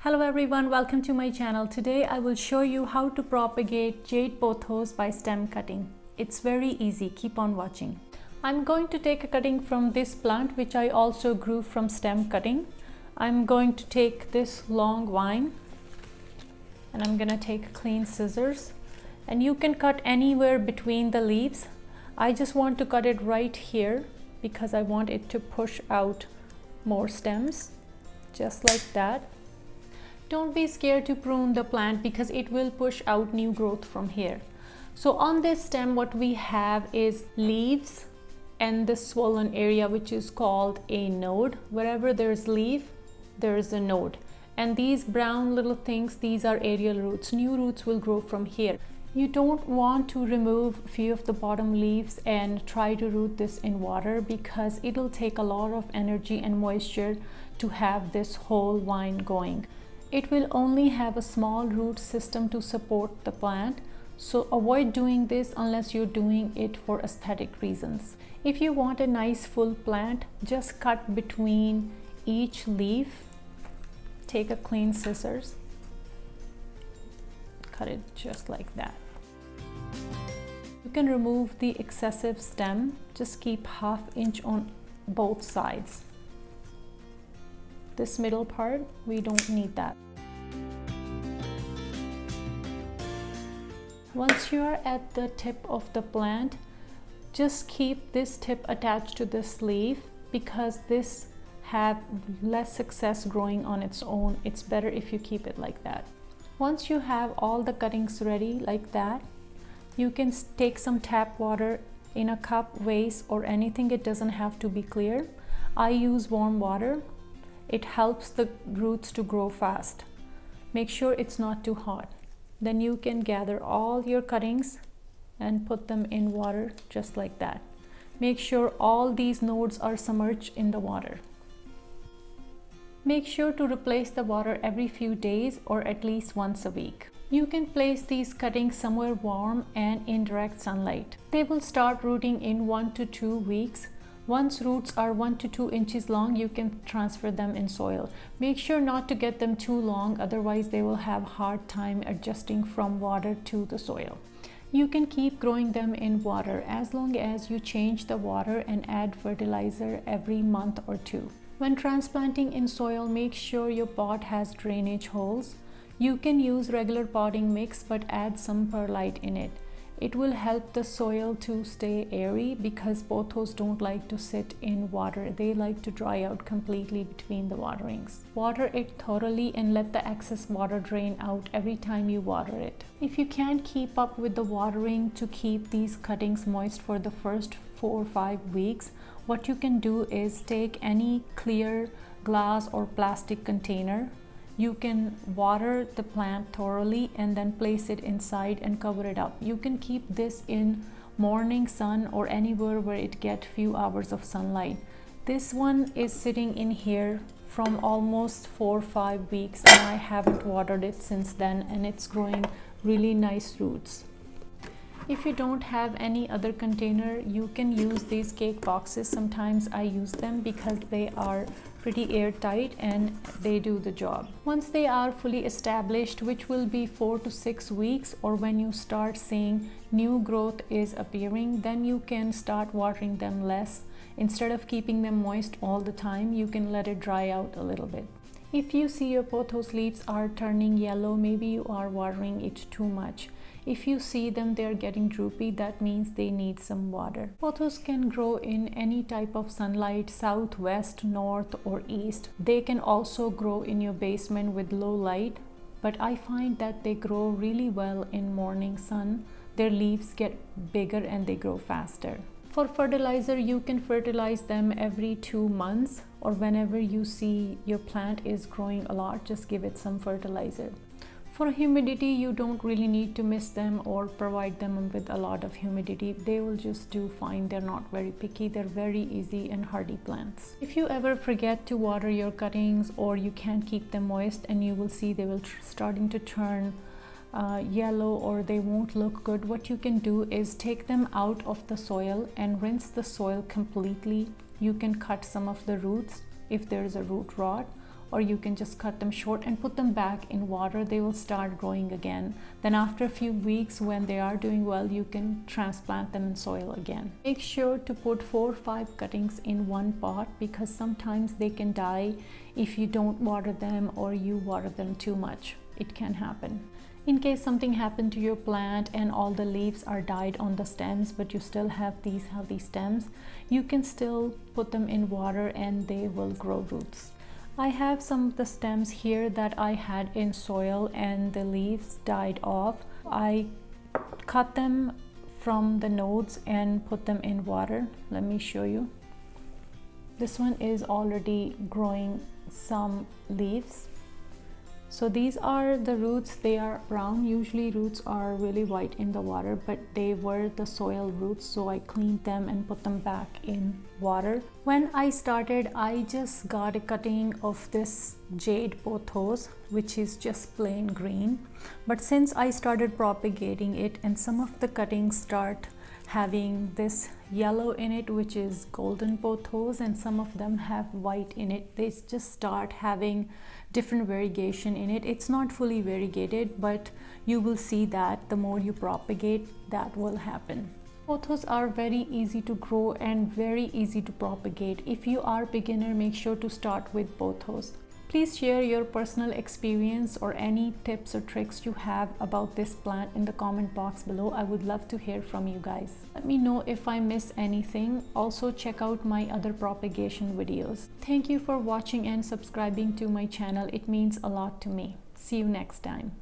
Hello everyone, welcome to my channel. Today I will show you how to propagate jade pothos by stem cutting. It's very easy, keep on watching. I'm going to take a cutting from this plant which I also grew from stem cutting. I'm going to take this long vine and I'm gonna take clean scissors, and you can cut anywhere between the leaves. I just want to cut it right here because I want it to push out more stems, just like that. Don't be scared to prune the plant because it will push out new growth from here. So on this stem what we have is leaves and the swollen area which is called a node. Wherever there's leaf, there is a node. And these brown little things, these are aerial roots. New roots will grow from here. You don't want to remove a few of the bottom leaves and try to root this in water because it'll take a lot of energy and moisture to have this whole vine going. It will only have a small root system to support the plant, so avoid doing this unless you're doing it for aesthetic reasons. If you want a nice full plant, just cut between each leaf. Take a clean scissors, cut it just like that. You can remove the excessive stem, just keep ½ inch on both sides. This middle part, we don't need that. Once you are at the tip of the plant, just keep this tip attached to this leaf because this have less success growing on its own. It's better if you keep it like that. Once you have all the cuttings ready like that, you can take some tap water in a cup, vase or anything. It doesn't have to be clear. I use warm water. It helps the roots to grow fast. Make sure it's not too hot. Then you can gather all your cuttings and put them in water just like that. Make sure all these nodes are submerged in the water. Make sure to replace the water every few days or at least once a week. You can place these cuttings somewhere warm and in direct sunlight. They will start rooting in 1 to 2 weeks. Once roots are 1 to 2 inches long, you can transfer them in soil. Make sure not to get them too long, otherwise they will have a hard time adjusting from water to the soil. You can keep growing them in water as long as you change the water and add fertilizer every month or 2. When transplanting in soil, make sure your pot has drainage holes. You can use regular potting mix but add some perlite in it. It will help the soil to stay airy because pothos don't like to sit in water. They like to dry out completely between the waterings. Water it thoroughly and let the excess water drain out every time you water it. If you can't keep up with the watering to keep these cuttings moist for the first 4 or 5 weeks, what you can do is take any clear glass or plastic container. You can water the plant thoroughly and then place it inside and cover it up. You can keep this in morning sun or anywhere where it gets few hours of sunlight. This one is sitting in here from almost 4 or 5 weeks and I haven't watered it since then, and it's growing really nice roots. If you don't have any other container, you can use these cake boxes. Sometimes I use them because they are pretty airtight and they do the job. Once they are fully established, which will be 4 to 6 weeks, or when you start seeing new growth is appearing, then you can start watering them less. Instead of keeping them moist all the time, you can let it dry out a little bit. If you see your pothos leaves are turning yellow, maybe you are watering it too much. If you see them they're getting droopy, that means they need some water. Pothos can grow in any type of sunlight, south, west, north or east. They can also grow in your basement with low light, but I find that they grow really well in morning sun. Their leaves get bigger and they grow faster. For fertilizer, you can fertilize them every 2 months, or whenever you see your plant is growing a lot, just give it some fertilizer. For humidity, you don't really need to mist them or provide them with a lot of humidity. They will just do fine. They're not very picky. They're very easy and hardy plants. If you ever forget to water your cuttings or you can't keep them moist, and you will see they will starting to turn yellow or they won't look good, what you can do is take them out of the soil and rinse the soil completely. You can cut some of the roots if there is a root rot, or you can just cut them short and put them back in water. They will start growing again. Then after a few weeks, when they are doing well, you can transplant them in soil again. Make sure to put 4 or 5 cuttings in one pot, because sometimes they can die if you don't water them or you water them too much. It can happen. In case something happened to your plant and all the leaves are died on the stems, but you still have these healthy stems, you can still put them in water and they will grow roots. I have some of the stems here that I had in soil and the leaves died off. I cut them from the nodes and put them in water. Let me show you. This one is already growing some leaves. So these are the roots. They are brown. Usually roots are really white in the water, but they were the soil roots, so I cleaned them and put them back in water. When I started, I just got a cutting of this jade pothos, which is just plain green. But since I started propagating it, and some of the cuttings start having this yellow in it, which is golden pothos, and some of them have white in it, they just start having different variegation in it. It's not fully variegated, but you will see that the more you propagate, that will happen. Pothos are very easy to grow and very easy to propagate. If you are beginner, make sure to start with pothos. Please share your personal experience or any tips or tricks you have about this plant in the comment box below. I would love to hear from you guys. Let me know if I miss anything. Also check out my other propagation videos. Thank you for watching and subscribing to my channel. It means a lot to me. See you next time.